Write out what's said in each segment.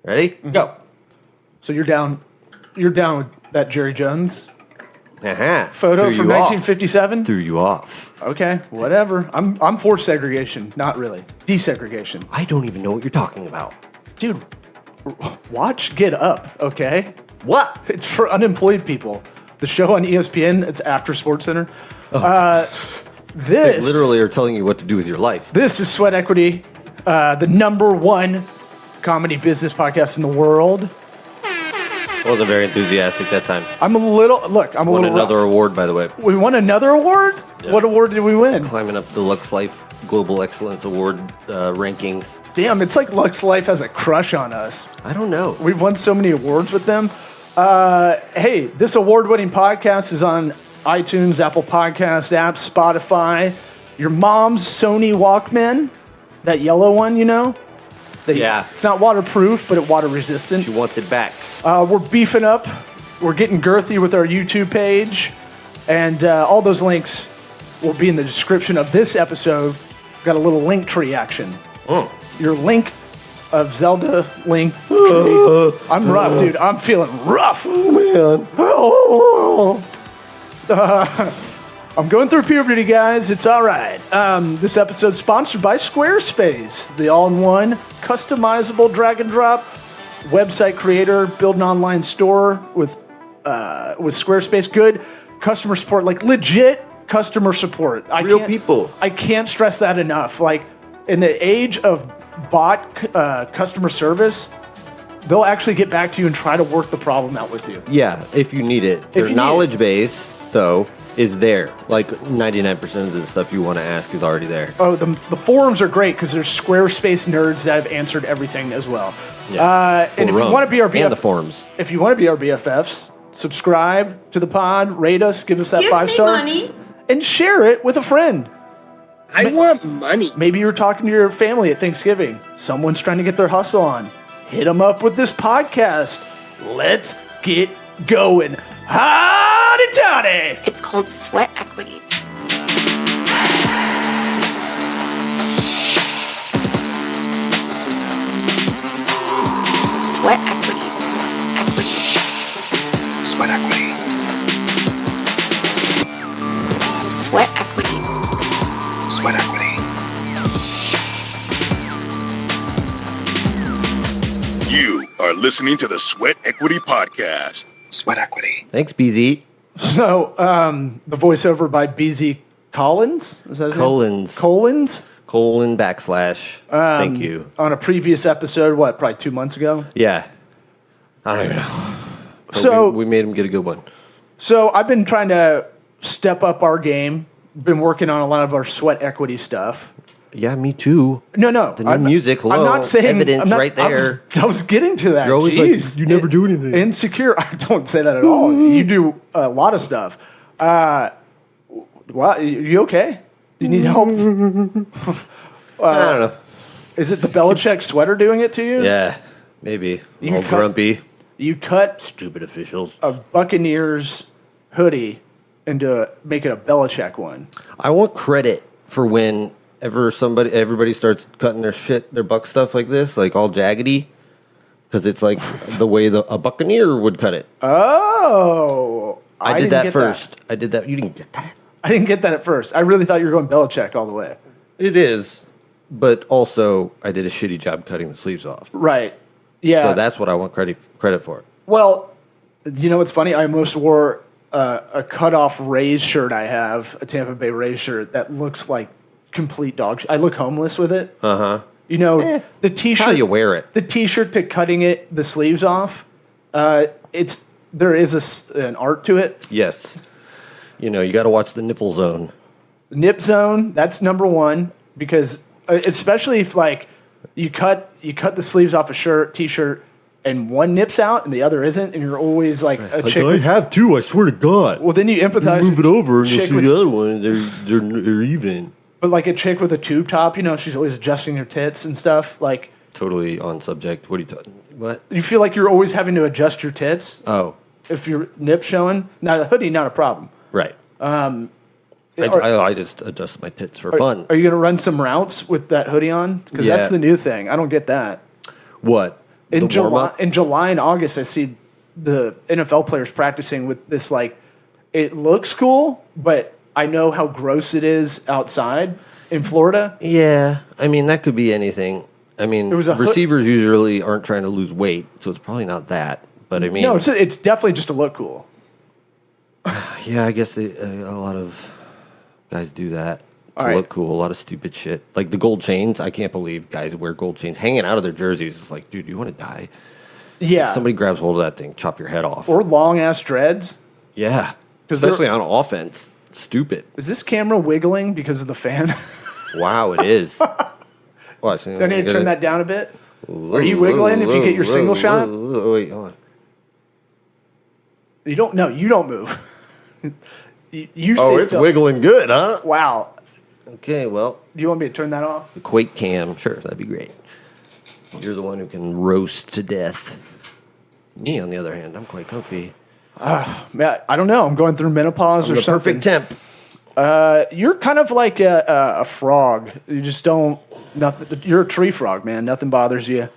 Ready? Go. So you're down with that Jerry Jones Uh-huh. photo from 1957? Threw you off. Okay, whatever. I'm for segregation, not really. Desegregation. I don't even know what you're talking about. Dude, watch Get Up, okay? What? It's for unemployed people. The show on ESPN, it's after SportsCenter. They literally are telling you what to do with your life. This is Sweat Equity, the #1 comedy business podcast in the world. I wasn't very enthusiastic that time. I'm a little Won another rough. award, by the way. We won another award? Yeah. What award did we win? Climbing up the Lux Life Global Excellence Award rankings. Damn, it's like Lux Life has a crush on us. I don't know. We've won so many awards with them. Hey, this award-winning podcast is on iTunes, Apple Podcast apps, Spotify, your mom's Sony Walkman, that yellow one, you know? Yeah. It's not waterproof, but it's water resistant. She wants it back. We're beefing up. We're getting girthy with our YouTube page. And all those links will be in the description of this episode. Got a little link tree action. Your link of Zelda Link tree. I'm rough, dude. I'm feeling rough. Oh, man. I'm going through puberty, guys. It's all right. This episode's sponsored by Squarespace, the all-in-one customizable drag-and-drop website creator. Build an online store with Squarespace. Good customer support, like legit customer support. Real people. I can't stress that enough. Like, in the age of bot customer service, they'll actually get back to you and try to work the problem out with you. Yeah, if you need it. Their knowledge base, though, is there. Like 99% of the stuff you want to ask is already there. Oh, the forums are great because there's Squarespace nerds that have answered everything as well. Yeah. And if you want to be our and the forums. If you want to be our BFFs, subscribe to the pod, rate us, give us that 5-star, money. and share it with a friend. I want money. Maybe you're talking to your family at Thanksgiving. Someone's trying to get their hustle on. Hit them up with this podcast. Let's get going. Howdy toddy! It's called Sweat Equity. Sweat Equity. Sweat equity. Sweat Equity. Sweat equity. You are listening to the Sweat Equity Podcast. Sweat equity. Thanks, BZ. So, the voiceover by BZ Collins? Is that his name? Collins? Colon backslash. Thank you. On a previous episode, probably 2 months ago? Yeah. I don't even know. But So we made him get a good one. So I've been trying to step up our game. Been working on a lot of our Sweat Equity stuff. Yeah, me too. No. The new music, hello. I'm not saying evidence right there. I was getting to that. You're always Jeez. like, you never do anything. Insecure. I don't say that at all. You do a lot of stuff. You okay? Do you need help? I don't know. Is it the Belichick sweater doing it to you? Yeah, maybe. You All cut- grumpy. You cut Stupid officials. a Buccaneers hoodie into make it a Belichick one. I want credit for whenever everybody starts cutting their buck stuff like this, like all jaggedy, because it's like the way a Buccaneer would cut it. Oh, I did didn't that get first. I did that. You didn't get that. I didn't get that at first. I really thought you were going Belichick all the way. It is, but also I did a shitty job cutting the sleeves off. Right. Yeah. So that's what I want credit for. Well, you know what's funny? I almost wore a cut-off Rays shirt I have, a Tampa Bay Rays shirt, that looks like complete dog shit. I look homeless with it. Uh-huh. You know, the T-shirt. How you wear it. The T-shirt to cutting the sleeves off, there is an art to it. Yes. You know, you got to watch the nipple zone. Nip zone, that's number one, because especially if like you cut the sleeves off a T-shirt, and one nips out and the other isn't, and you're always like a chick. I have two. I swear to God. Well, then you empathize. Move it over and you'll chick see with- the other one. They're even. But like a chick with a tube top, you know, she's always adjusting her tits and stuff. Like, Totally on subject. What are you talking? What? you feel like you're always having to adjust your tits Oh, if your nip showing. Now the hoodie, not a problem. right. Are- I just adjust my tits for fun. Are you going to run some routes with that hoodie on? Because Yeah. that's the new thing. I don't get that. What? In July, warm-up? in July and August, I see the NFL players practicing with this. Like, it looks cool, but I know how gross it is outside in Florida. Yeah, I mean that could be anything. I mean, It was a receivers usually aren't trying to lose weight, so it's probably not that. But I mean, No, it's definitely just to look cool. yeah, I guess a lot of guys do that to All right. look cool. A lot of stupid shit, like the gold chains. I can't believe guys wear gold chains hanging out of their jerseys. It's like, dude, you want to die? Yeah, Somebody grabs hold of that thing, chop your head off. or long ass dreads. Yeah, 'Cause they're- especially on offense. It's stupid. Is this camera wiggling because of the fan? Wow, it is. Watch. Do I need to turn that down a bit? Are you wiggling if you get your single shot? Wait, hold on. You don't. No, you don't move. you Oh, stay it's still. wiggling good, huh? Wow. Okay, well, Do you want me to turn that off? the Quake cam, sure, that'd be great. You're the one who can roast to death. Me, on the other hand, I'm quite comfy. Man, I don't know. I'm going through menopause or The something. perfect temp. You're kind of like a frog. You just don't. Nothing. You're a tree frog, man. Nothing bothers you.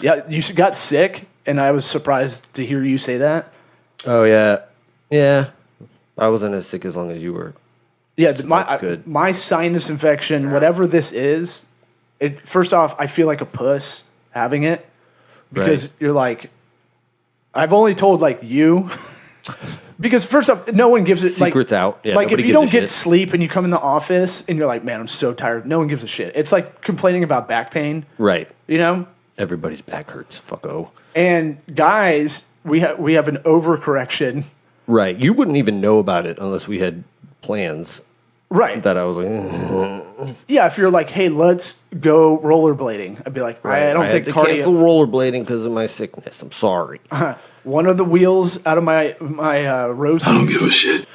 Yeah, you got sick, and I was surprised to hear you say that. Oh yeah, yeah. I wasn't as sick as long as you were. Yeah, That's good. my sinus infection, whatever this is, it. First off, I feel like a puss having it because Right. you're like, I've only told like you. Because first off, no one gives it Secrets like, out. Yeah, like if nobody you gives a don't get shit. sleep and you come in the office and you're like, man, I'm so tired. No one gives a shit. It's like complaining about back pain, Right. you know. Everybody's back hurts. Fucko. And guys, we have an overcorrection, Right. You wouldn't even know about it unless we had plans right? that I was like, Yeah, if you're like, hey, let's go rollerblading, I'd be like, I don't think had to cardio. cancel rollerblading because of my sickness. I'm sorry. One of the wheels out of my row seat, I don't give a shit.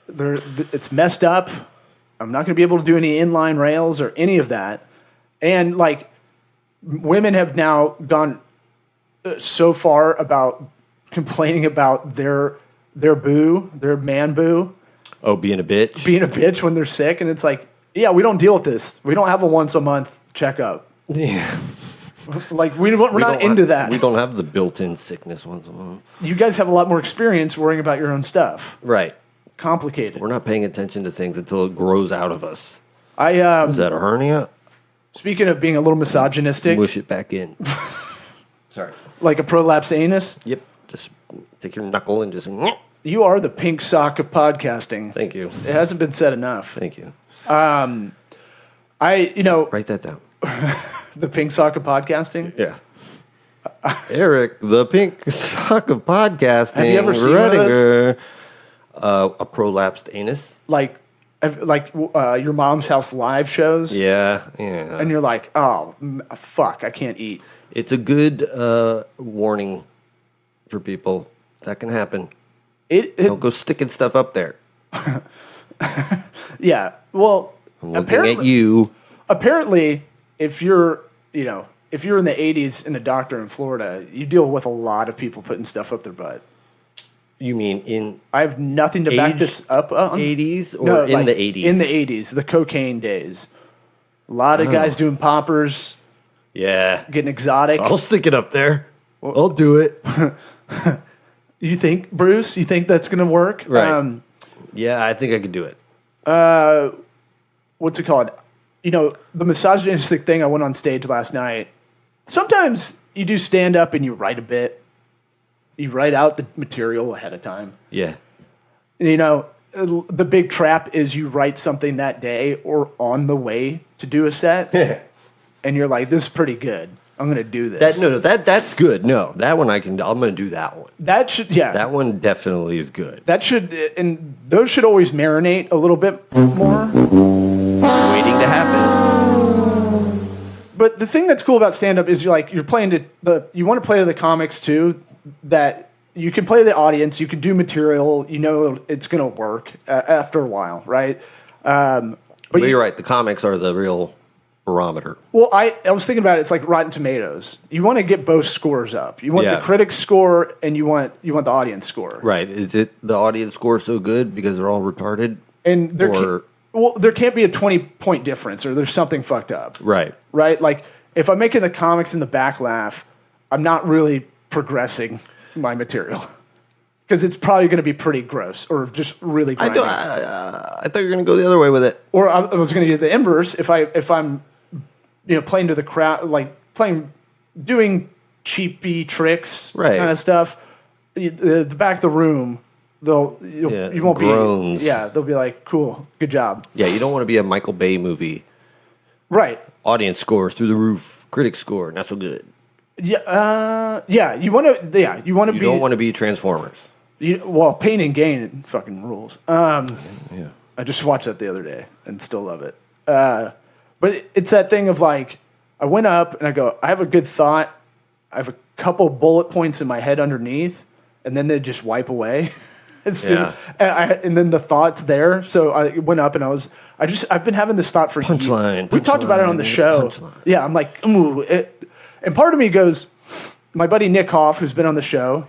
it's messed up. I'm not going to be able to do any inline rails or any of that. And like, women have now gone so far about complaining about their man boo, Oh, being a bitch. being a bitch when they're sick, and it's like, yeah, we don't deal with this. We don't have a once a month checkup. Yeah. Like we're not don't into have- that. We don't have the built-in sickness once a month. You guys have a lot more experience worrying about your own stuff. Right. Complicated. We're not paying attention to things until it grows out of us. I Is that a hernia? speaking of being a little misogynistic, Mush it back in. Sorry. like a prolapsed anus, Yep. Just take your knuckle and just. you are the pink sock of podcasting. Thank you. It hasn't been said enough. Thank you. Write that down. the pink sock of podcasting. Yeah. Eric, the pink sock of podcasting. Have you ever seen one of Redinger. A prolapsed anus? Like your mom's house live shows. Yeah. Yeah. And you're like, oh, fuck, I can't eat. It's a good warning for people. That can happen. Don't go sticking stuff up there. Yeah. Well, I'm looking at you. Apparently, if you're in the 80s and a doctor in Florida, you deal with a lot of people putting stuff up their butt. You mean in I have nothing to back Age this up on. 80s or No, in like, the 80s? In the 80s, the cocaine days. A lot of guys doing poppers, Yeah. getting exotic. I'll stick it up there. I'll do it. You think, Bruce? You think that's going to work? Right. Yeah, I think I could do it. What's it called? The misogynistic thing. I went on stage last night. Sometimes you do stand up and you write a bit. You write out the material ahead of time. Yeah. The big trap is you write something that day or on the way to do a set, and you're like, "This is pretty good. I'm going to do this." That's good. No, that one I'm going to do that one. That should, yeah. That one definitely is good. That should, and those should always marinate a little bit more. Waiting to happen. But the thing that's cool about stand up is you're playing to you want to play to the comics too, that you can play to the audience, you can do material, it's going to work after a while, right? But you're right. The comics are the real barometer. Well, I was thinking about it. It's like Rotten Tomatoes. You want to get both scores up. You want Yeah. the critics score and you want the audience score. Right. Is it the audience score so good because they're all retarded? And Or- there can't be a 20-point difference or there's something fucked up. Right. Right? Like if I'm making the comics in the back laugh, I'm not really progressing my material because it's probably going to be pretty gross or just really I grinding. thought you were gonna go the other way with it. Or I was going to do the inverse if I'm playing to the crowd, like doing cheapy tricks Right. kind of stuff. The back of the room, you won't groans. be. Yeah, they'll be like, "Cool, good job." Yeah, you don't want to be a Michael Bay movie. Right. Audience scores through the roof. Critic score not so good. Yeah. Yeah. You want to. Yeah. You want to You be. don't want to be Transformers. Well, Pain and Gain fucking rules. Yeah. I just watched that the other day and still love it. But it's that thing of like, I went up and I go, I have a good thought. I have a couple bullet points in my head underneath, and then they just wipe away. And then the thought's there. So I went up and I've been having this thought for Punchline. We talked about it on the show. Punchline. Yeah, I'm like, ooh. And part of me goes, my buddy Nick Hoff, who's been on the show,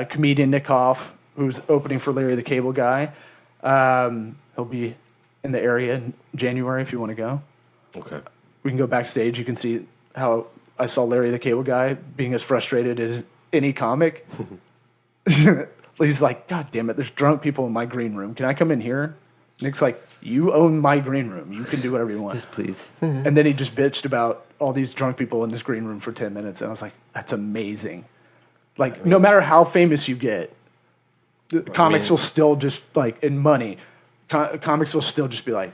comedian Nick Hoff, who's opening for Larry the Cable Guy. He'll be in the area in January if you want to go. Okay. We can go backstage. You can see how I saw Larry the Cable Guy being as frustrated as any comic. He's like, God damn it, there's drunk people in my green room. Can I come in here? Nick's like, you own my green room. You can do whatever you want. Yes, please. And then he just bitched about all these drunk people in this green room for 10 minutes. And I was like, that's amazing. Like, no matter how famous you get, comics will still just, like, in money, comics will still just be like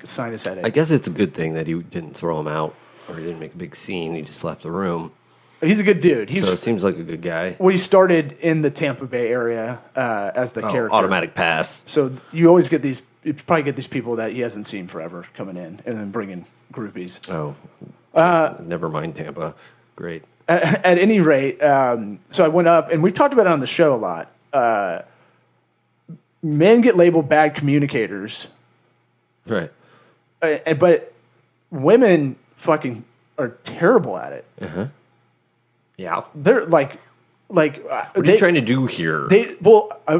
sinus headache. I guess it's a good thing that he didn't throw him out or he didn't make a big scene. He just left the room. He's a good dude. So it seems like a good guy. Well, he started in the Tampa Bay area as the character. Automatic pass. So you always get these. You probably get these people that he hasn't seen forever coming in and then bringing groupies. Oh, never mind Tampa. Great. At any rate, so I went up, and we've talked about it on the show a lot. Men get labeled bad communicators, Right. But women fucking are terrible at it. Yeah. They're like, What are you trying to do here?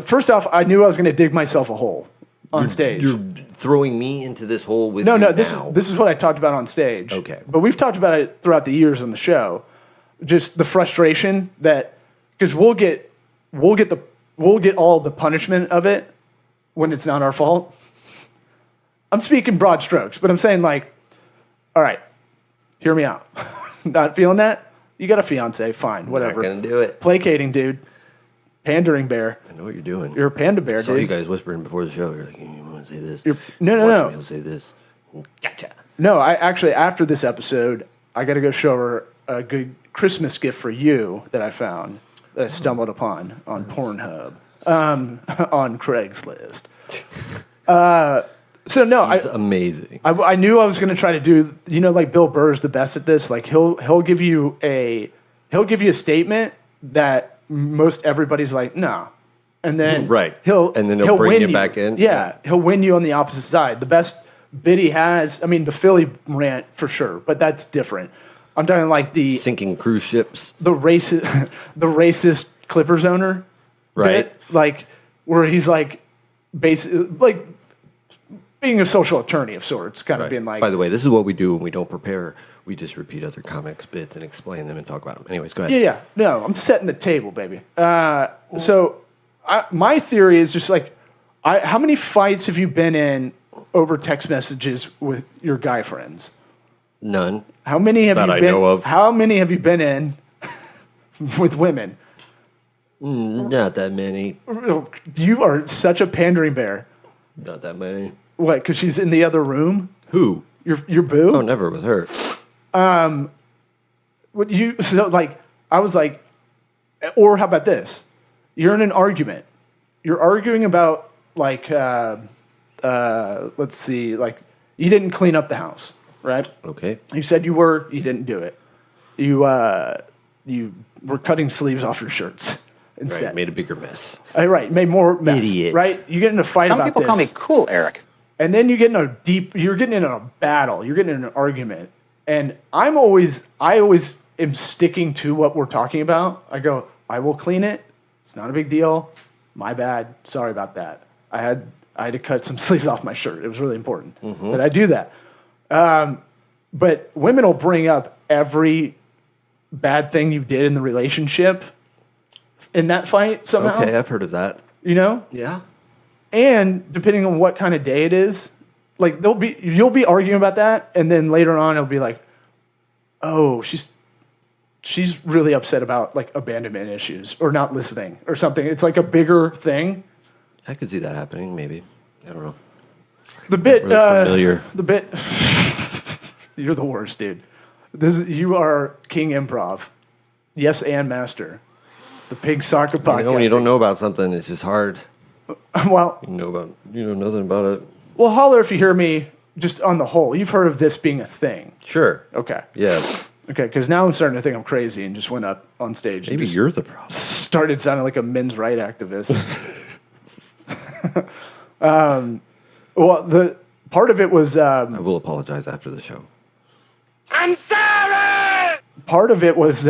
First off, I knew I was going to dig myself a hole on stage. You're throwing me into this hole with No, you this now. is what I talked about on stage. Okay. But we've talked about it throughout the years on the show. Just the frustration that because we'll get all the punishment of it when it's not our fault. I'm speaking broad strokes, but I'm saying like, all right, hear me out. Not feeling that? You got a fiance, fine, whatever. Not gonna do it. Placating, dude. Pandering bear. I know what you're doing. You're a panda bear, I saw dude. you guys whispering before the show. You're like, you want to say this? No. Watch me, he'll say this. Gotcha. No, I actually, after this episode, I got to go show her a good Christmas gift for you that I found, that I stumbled upon on Pornhub, on Craigslist. So no, It's amazing. I knew I was going to try to do, like Bill Burr's the best at this. Like he'll give you a statement that most everybody's like, no. And then Right. he'll bring win you back in. Yeah, he'll win you on the opposite side. The best bit he has, I mean, the Philly rant for sure, but that's different. I'm talking like the Sinking cruise ships. the racist Clippers owner, Right. bit, like where he's like basically like being a social attorney of sorts, kind of Right. being like. By the way, this is what we do when we don't prepare. We just repeat other comics bits and explain them and talk about them. Anyways, go ahead. Yeah. No, I'm setting the table, baby. So my theory is just like, how many fights have you been in over text messages with your guy friends? None. How many have That you I been? know of. How many have you been in with women? Not that many. You are such a pandering bear. Not that many. What? Because she's in the other room. Who? Your boo. Oh, never with her. I was like, or how about this? You're in an argument. You're arguing about let's see, like you didn't clean up the house, right? Okay. You said you were. You didn't do it. You were cutting sleeves off your shirts instead. Right. Made a bigger mess. Right. Made more mess. Idiot. Right. You get in a fight Some about people this. call me cool, Eric. And then you're getting in a battle. You're getting in an argument. And I always am sticking to what we're talking about. I go, I will clean it. It's not a big deal. My bad. Sorry about that. I had to cut some sleeves off my shirt. It was really important that I do that. But women will bring up every bad thing you did in the relationship in that fight somehow. Okay, I've heard of that. You know? Yeah. And depending on what kind of day it is, like you'll be arguing about that, and then later on it'll be like, oh, she's really upset about like abandonment issues or not listening or something. It's like a bigger thing. I could see that happening, maybe. I don't know. The bit, Really familiar. the bit. You're the worst, dude. You are king improv. Yes, and master. The Pig Soccer Podcast. You know, when you don't know about something, it's just hard. Well, You know nothing about it. well, holler if you hear me. Just on the whole, you've heard of this being a thing. Sure. Okay. Yeah. Okay, because now I'm starting to think I'm crazy and just went up on stage. Maybe and just you're the problem. started sounding like a men's right activist. Well, the part of it was I will apologize after the show. part of it was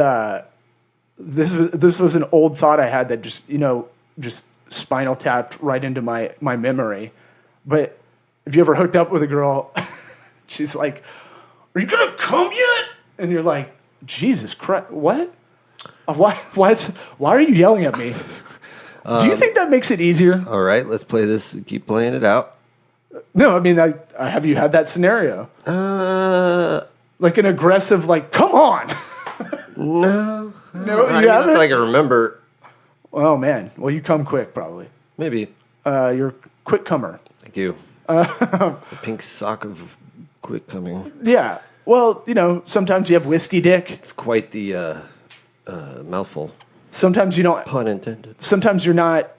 this was an old thought I had that just spinal tapped right into my memory. But if you ever hooked up with a girl, she's like, "Are you gonna come yet?" And you're like, "Jesus Christ, what? Why are you yelling at me?" Do you think that makes it easier? All right, let's play this. Keep playing it out. No, I mean, have you had that scenario? Like an aggressive, like, come on. No. No, I you mean, haven't? that's like I remember. Oh, man. Well, you come quick, probably. Maybe. You're a quick comer. Thank you. The pink sock of quick coming. Yeah. Well, sometimes you have whiskey dick. It's quite the mouthful. Sometimes you don't. Pun intended. Sometimes you're not,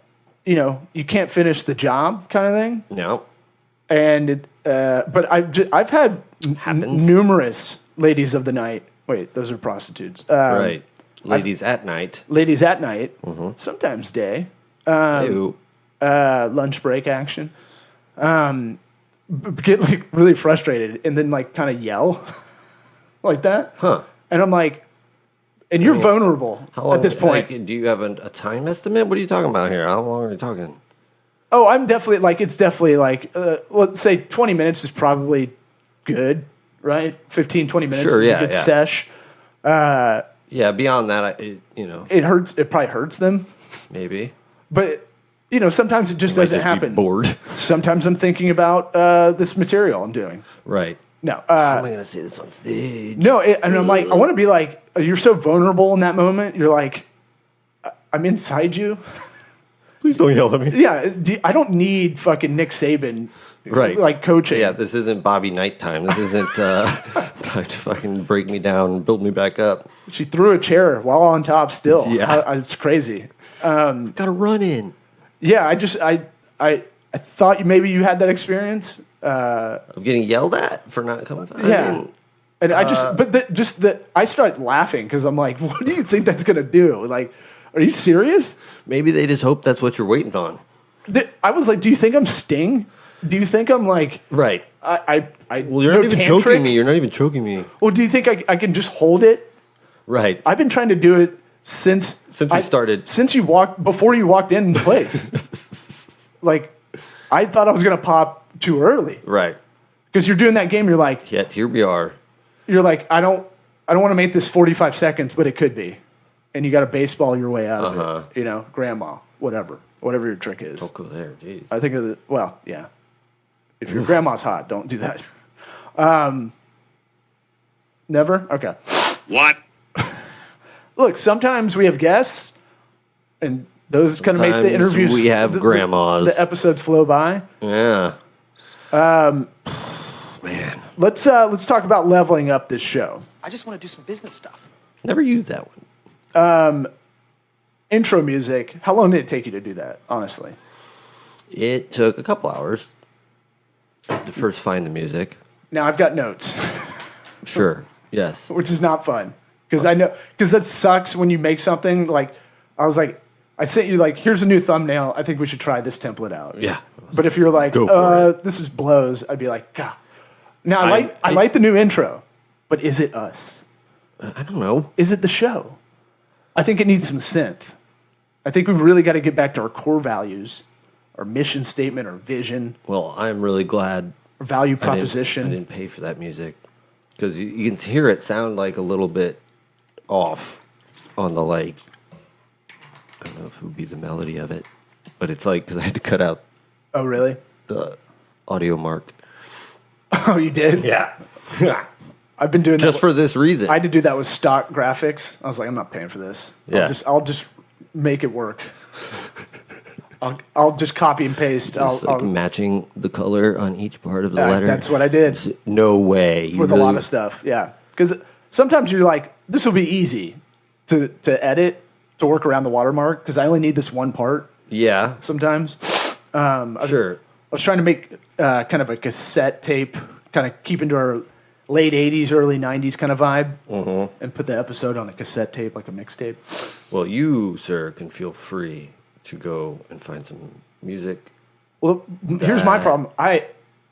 you can't finish the job kind of thing. No. And, but I've had Happens. numerous ladies of the night. Wait, those are prostitutes. Right. Ladies at night. Ladies at night, sometimes day. Ew. Lunch break action. Get like really frustrated and then like kind of yell like that. Huh. And I'm like, and you're vulnerable How long, at this point. like, do you have a time estimate? What are you talking about here? How long are you talking? Oh, I'm definitely like, it's definitely like, let's say 20 minutes is probably good, right? 15, 20 minutes Sure, is yeah, a good yeah. sesh. Yeah, beyond that, It hurts. It probably hurts them. maybe. But, sometimes it just Might doesn't just be happen. bored. Sometimes I'm thinking about this material I'm doing. Right. No. How am I going to say this on stage? No, and I'm like, I want to be like, you're so vulnerable in that moment. You're like, I'm inside you. Please don't yell at me. Yeah, I don't need fucking Nick Saban, Right. like coaching. Yeah, this isn't Bobby Knight time. This isn't time to fucking break me down and build me back up. She threw a chair while on top still. Yeah. It's crazy. Got to run in. Yeah, I thought maybe you had that experience. Of getting yelled at for not coming. Yeah. And I start laughing because I'm like, what do you think that's going to do? Like, are you serious? Maybe they just hope that's what you're waiting on. I was like, do you think I'm Sting? Do you think I'm like, Right. well, Well, you're not even choking me. You're not even choking me. Well, do you think I can just hold it? Right. I've been trying to do it since we started. Since before you walked in the place. Like, I thought I was gonna pop too early Right. because you're doing that game. You're like, Yet here we are. you're like, I don't want to make this 45 seconds, but it could be, and you got to baseball your way out of it. Grandma, whatever your trick is. Don't go there, jeez. I think of yeah. If your grandma's hot, don't do that. Never? Okay. What? Look, sometimes we have guests, and those kind of make the Sometimes interviews. we have grandmas. The episodes flow by. Yeah. Man. Let's talk about leveling up this show. I just want to do some business stuff. Never used that one. Intro music. How long did it take you to do that? Honestly, It took a couple hours to first find the music. now I've got notes, Sure. Yes. which is not fun because that sucks when you make something like I was like. I sent you like, here's a new thumbnail. I think we should try this template out. Yeah. But if you're like, Go for it. this is blows, I'd be like, God. Now I like the new intro, but is it us? I don't know. Is it the show? I think it needs some synth. I think we really got to get back to our core values, our mission statement, our vision, Well, I'm really glad our value I proposition. didn't pay for that music because you can hear it sound like a little bit off on the like. I don't know if it would be the melody of it, but it's like because I had to cut out Oh, really? the audio mark. Oh, you did? Yeah. I've been doing Just that. for this reason. I had to do that with stock graphics. I was like, I'm not paying for this. Yeah. I'll just make it work. I'll just copy and paste. It's like matching the color on each part of the letter. That's what I did No way. You with a really- lot of stuff. Yeah, because sometimes you're like, this will be easy to edit to work around the watermark because I only need this one part. Yeah. Sometimes. Sure. I was trying to make kind of a cassette tape, kind of keep into our late 80s, early 90s kind of vibe, and put the episode on a cassette tape, like a mixtape. Well, you, sir, can feel free to go and find some music. Well, here's my problem. I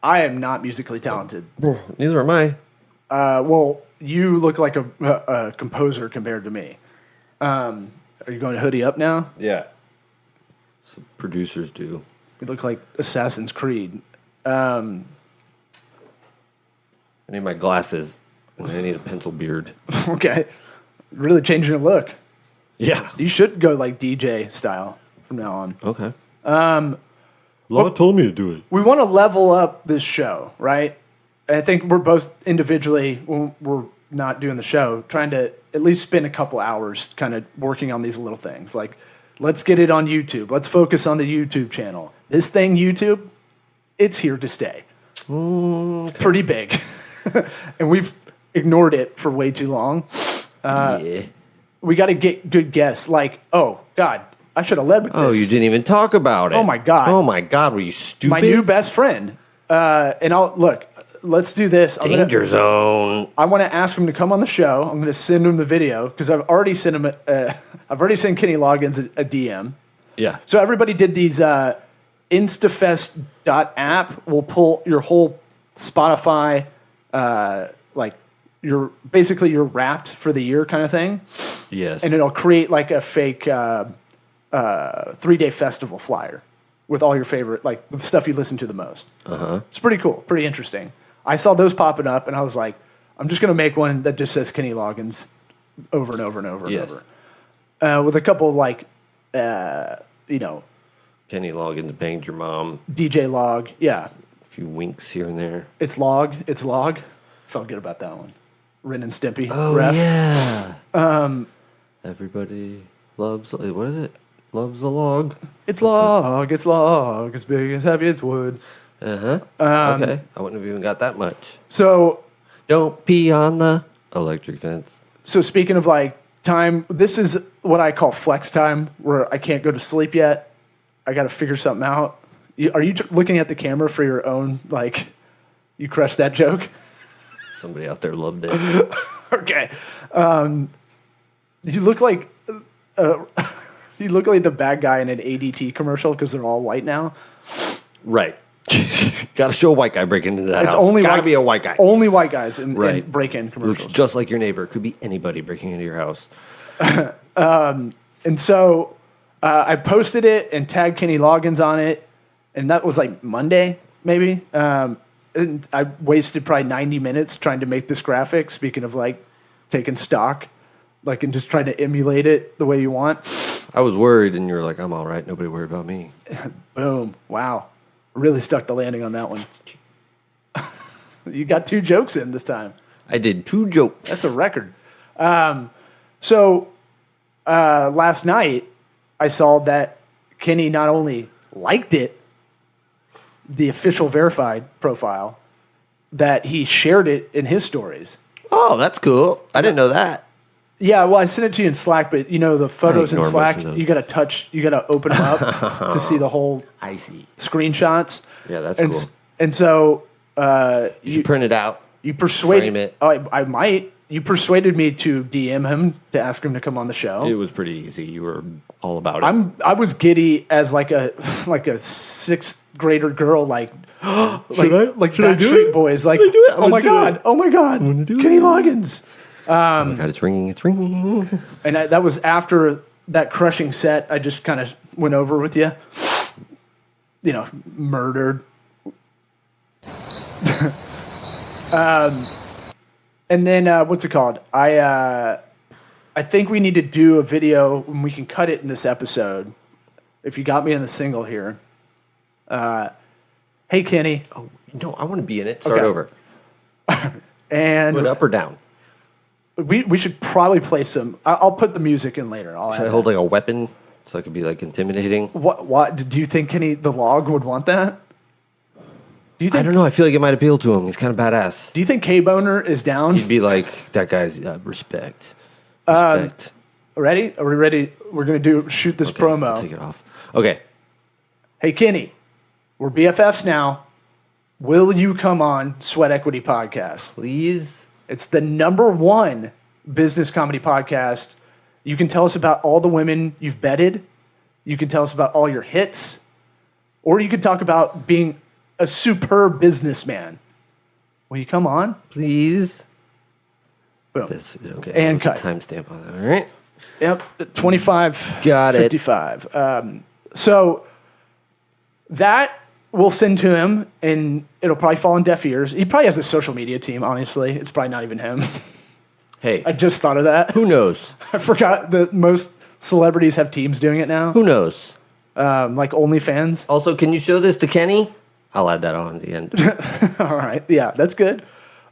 am not musically talented. Neither am I. Well, you look like a composer compared to me. Are you going to hoodie up now? Yeah. So producers do. You look like Assassin's Creed. I need my glasses, and I need a pencil beard. Okay. Really changing your look. Yeah. You should go like DJ style from now on. Okay. Law told me to do it. We want to level up this show, right? I think we're both individually, when we're not doing the show, trying to at least spend a couple hours kind of working on these little things. Like, let's get it on YouTube. Let's focus on the YouTube channel. This thing, YouTube, it's here to stay. Okay. Pretty big. And we've ignored it for way too long. Yeah. We got to get good guests. Like, oh, God, I should have led with this. Oh, you didn't even talk about it. Oh, my God. Oh, my God. Were you stupid? My new best friend. And let's do this. Danger zone. I want to ask him to come on the show. I'm going to send him the video because I've already sent him. I've already sent Kenny Loggins a DM. Yeah. So everybody did these instafest.app will pull your whole Spotify, like you're wrapped for the year kind of thing, Yes. and it'll create like a fake 3-day festival flyer with all your favorite, like the stuff you listen to the most. It's pretty cool, pretty interesting. I saw those popping up, and I was like, I'm just going to make one that just says Kenny Loggins over and over and over Yes. and over, with a couple of like, Kenny Loggins banged your mom. DJ Log, yeah. A few winks here and there. It's Log. Felt good about that one. Ren and Stimpy. Oh, ref. yeah. Everybody loves, what is it? Loves a log. It's Log. It's Log. It's big, it's heavy, it's wood. Okay. I wouldn't have even got that much. So Don't pee on the electric fence. speaking of like time, this is what I call flex time, where I can't go to sleep yet. I got to figure something out. Are you looking at the camera for your own, like, you crushed that joke? Somebody out there loved it. Okay. You look like the bad guy in an ADT commercial because they're all white now. Right. Got to show a white guy breaking into that It's house. only Gotta white- be a white guy. Only white guys in Right. break-in commercials. Looks just like your neighbor. It could be anybody breaking into your house. And so I posted it and tagged Kenny Loggins on it, and that was like Monday, maybe. And I wasted probably 90 minutes trying to make this graphic, speaking of like taking stock, like, and just trying to emulate it the way you want. I was worried, and you were like, I'm all right. Nobody worry about me. Boom. Wow. Really stuck the landing on that one. You got 2 jokes in this time. I did 2 jokes. That's a record. So last night, I saw that Kenny not only liked it, the official verified profile, that he shared it in his stories. Oh, that's cool. I didn't know that. Yeah, well, I sent it to you in Slack, but you know the photos in ignore Slack, most of those. you got to open them up to see the whole I see. screenshots. Yeah, that's and, cool. And so You should print it out. you persuaded frame it. Oh, I might. You persuaded me to DM him to ask him to come on the show. It was pretty easy. You were all about it. I was giddy as like a 6th grader girl, like like Backstreet Boys, like Should I do it? I'm oh gonna my do god, it. oh my god, do Kenny it. Loggins. Oh my God, it's ringing. It's ringing. And that was after that crushing set I just kind of went over with you. You know, murdered. And then what's it called? I I think we need to do a video and we can cut it in this episode. If you got me in the single here. Hey, Kenny. Oh, no, I want to be in it. Start Okay. over. And Put up or down? we should probably play some. I'll put the music in later. Should I hold like a weapon so I could be like intimidating? What? Do you think Kenny the Log would want that? Do you I think? don't know. I feel like it might appeal to him. He's kind of badass. Do you think K-Boner is down? He'd be like, that guy's respect. Respect. Ready? Are we ready? We're gonna shoot this Okay, I'll promo. take it off. Okay. Hey, Kenny, we're BFFs now. Will you come on Sweat Equity Podcast? Please. It's the #1 business comedy podcast. You can tell us about all the women you've bedded. You can tell us about all your hits. Or you could talk about being a superb businessman. Will you come on? Please. Boom. Okay. And there's a cut. timestamp on that. All right. Yep, 25, Got it. 55. So that we'll send to him, and it'll probably fall on deaf ears. He probably has a social media team, honestly. It's probably not even him. Hey, I just thought of that. who knows? I forgot that most celebrities have teams doing it now, Who knows? like OnlyFans. Also, can you show this to Kenny? I'll add that on at the end. All right, yeah, that's good.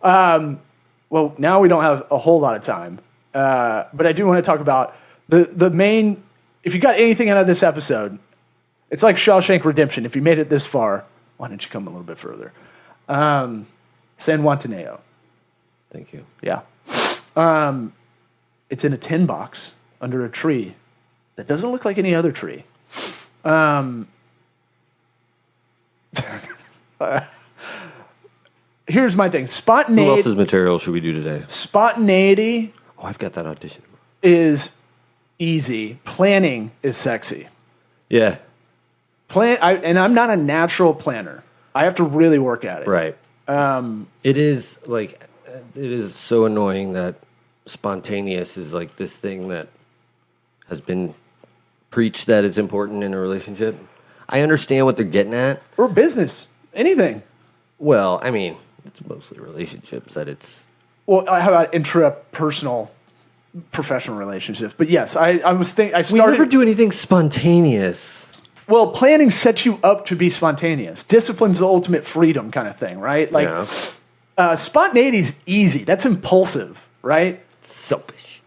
Well, now we don't have a whole lot of time, but I do want to talk about the main. If you got anything out of this episode, it's like Shawshank Redemption. If you made it this far, why don't you come a little bit further? San Guantanamo. Thank you. Yeah. It's in a tin box under a tree that doesn't look like any other tree. Here's my thing. Who Spontaneity. else's material should we do today? Spontaneity Oh, I've got that audition. is easy. Planning is sexy. Yeah. And I'm not a natural planner. I have to really work at it. Right. It is like, it is so annoying that spontaneous is like this thing that has been preached that it's important in a relationship. I understand what they're getting at. Or business. Anything. Well, I mean, it's mostly relationships that it's. Well, how about intrapersonal, professional relationships? But yes, I was thinking. I We started. never do anything spontaneous. Well, planning sets you up to be spontaneous. Discipline's the ultimate freedom kind of thing, right? Like, Yeah. spontaneity's easy. That's impulsive, right? Selfish.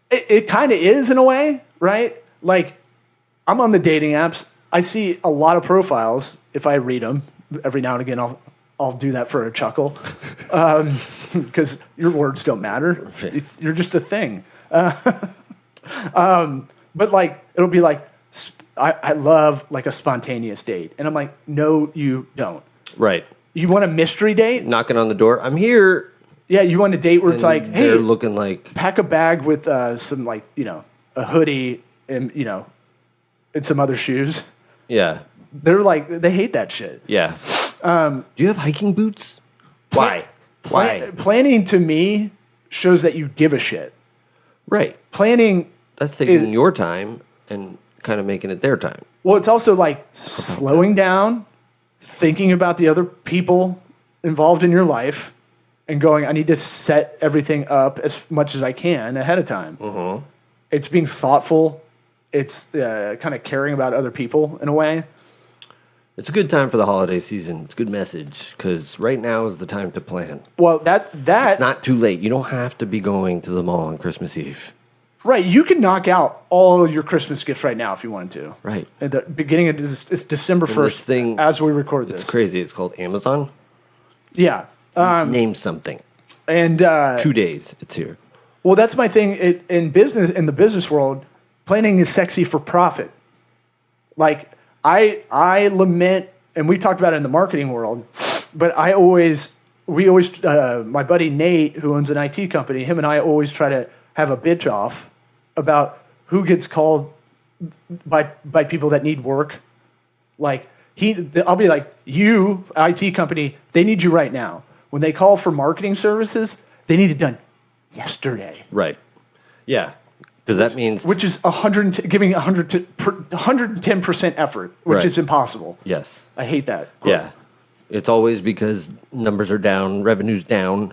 It kind of is in a way, right? Like, I'm on the dating apps. I see a lot of profiles. If I read them every now and again, I'll do that for a chuckle, because your words don't matter. You're just a thing. But like, it'll be like, I love like a spontaneous date, and I'm like, no, you don't. Right. You want a mystery date? Knocking on the door. I'm here. Yeah, you want a date where it's and like, hey, they're looking like. pack a bag with some like, a hoodie and and some other shoes. Yeah. They're like, they hate that shit. Yeah. Do you have hiking boots? Why? Why? Planning to me shows that you give a shit. Right. Planning, That's taking your time and kind of making it their time. well, it's also like slowing down, thinking about the other people involved in your life, and going, I need to set everything up as much as I can ahead of time. Mm-hmm. It's being thoughtful. It's kind of caring about other people in a way. It's a good time for the holiday season. It's a good message because right now is the time to plan. Well, that It's not too late. You don't have to be going to the mall on Christmas Eve. right, you can knock out all your Christmas gifts right now if you wanted to. Right. At the beginning of it's December And 1st this thing, as we record this. It's crazy. It's called Amazon. Yeah. Name something. And 2 days. It's here. well, that's my thing in business. In the business world, planning is sexy for profit. Like I lament, and we talked about it in the marketing world, but we always, my buddy Nate, who owns an IT company, him and I always try to have a bitch off about who gets called by people that need work. Like I'll be like, you IT company, they need you right now. When they call for marketing services, they need it done yesterday. Right. Yeah. Because that means. Which is giving 110% effort, which Right. is impossible. Yes. I hate that. Yeah. It's always because numbers are down, revenue's down,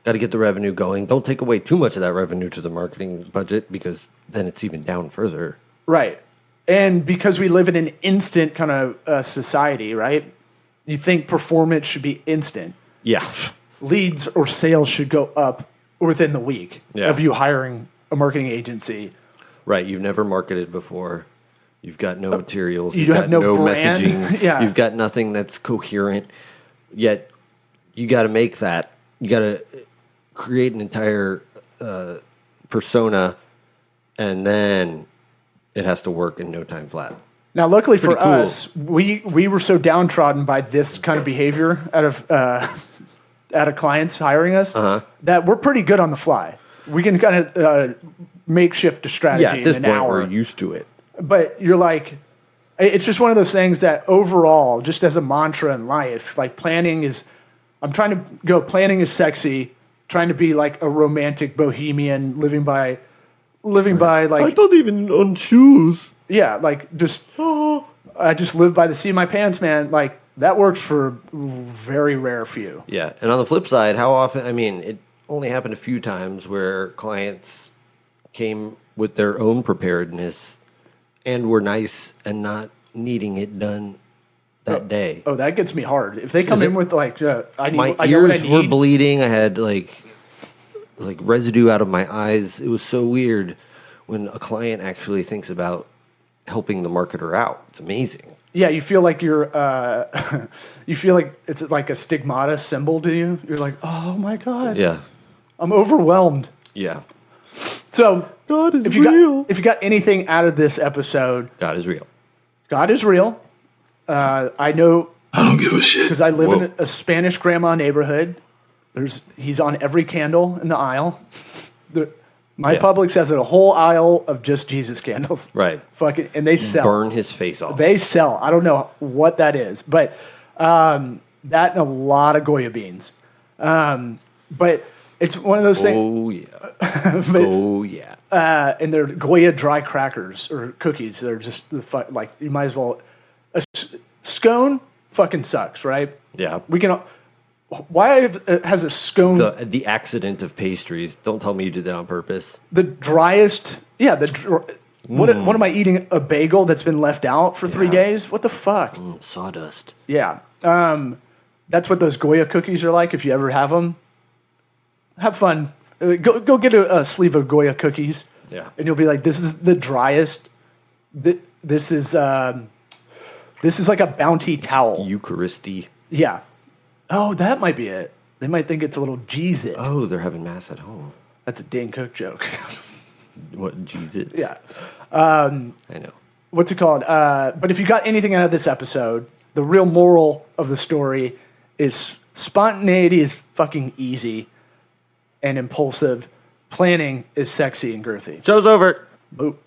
Got to get the revenue going. Don't take away too much of that revenue to the marketing budget because then it's even down further. Right. And because we live in an instant kind of society, right? You think performance should be instant. Yeah. Leads or sales should go up within the week Yeah. of you hiring a marketing agency. Right. You've never marketed before. You've got no materials. You You've have got no brand. messaging. Yeah. You've got nothing that's coherent. Yet you got to make that. You got to create an entire persona, and then it has to work in no time flat. Now, luckily for Pretty cool. us, we were so downtrodden by this kind of behavior out of clients hiring us that we're pretty good on the fly. We can kind of makeshift a strategy Yeah, at this in point, an hour. we're used to it. But you're like, it's just one of those things that overall, just as a mantra in life, like planning is sexy, trying to be like a romantic bohemian, living by like, don't even own shoes. yeah, like I just live by the seat of my pants, man. Like that works for very rare few. Yeah, and on the flip side, how often? I mean, it only happened a few times where clients came with their own preparedness and were nice and not needing it done that day. Oh, that gets me hard. If they come in with like, I know My what I ears were need. bleeding. I had like residue out of my eyes. It was so weird when a client actually thinks about helping the marketer out. It's amazing. Yeah, you feel like you're, you feel like it's like a stigmata symbol to you. You're like, oh my God, Yeah, I'm overwhelmed. yeah. So, God is if you got anything out of this episode, God is real. God is real. I know I don't give a shit. because I live in a Spanish grandma neighborhood. He's on every candle in the aisle. My Yeah. Publix has a whole aisle of just Jesus candles. Right. Fucking, and they sell. Burn his face off. They sell. I don't know what that is, but that and a lot of Goya beans. But it's one of those things. Oh yeah. Oh yeah. And they're Goya dry crackers or cookies. They're just like you might as well. Scone fucking sucks, right? Yeah. We can. Why has a scone The accident of pastries. Don't tell me you did that on purpose. the driest? Yeah, what am I eating? A bagel that's been left out for 3 days? What the fuck? Sawdust. Yeah. That's what those Goya cookies are like. If you ever have them, have fun. Go get a sleeve of Goya cookies. Yeah. And you'll be like, this is the driest. This is like a Bounty towel. Eucharisty. Yeah. Oh, that might be it. They might think it's a little Jeez-It. Oh, they're having mass at home. That's a Dane Cook joke. What Jesus? Yeah. I know. What's it called? But if you got anything out of this episode, the real moral of the story is spontaneity is fucking easy and impulsive. Planning is sexy and girthy. Show's over. Boop.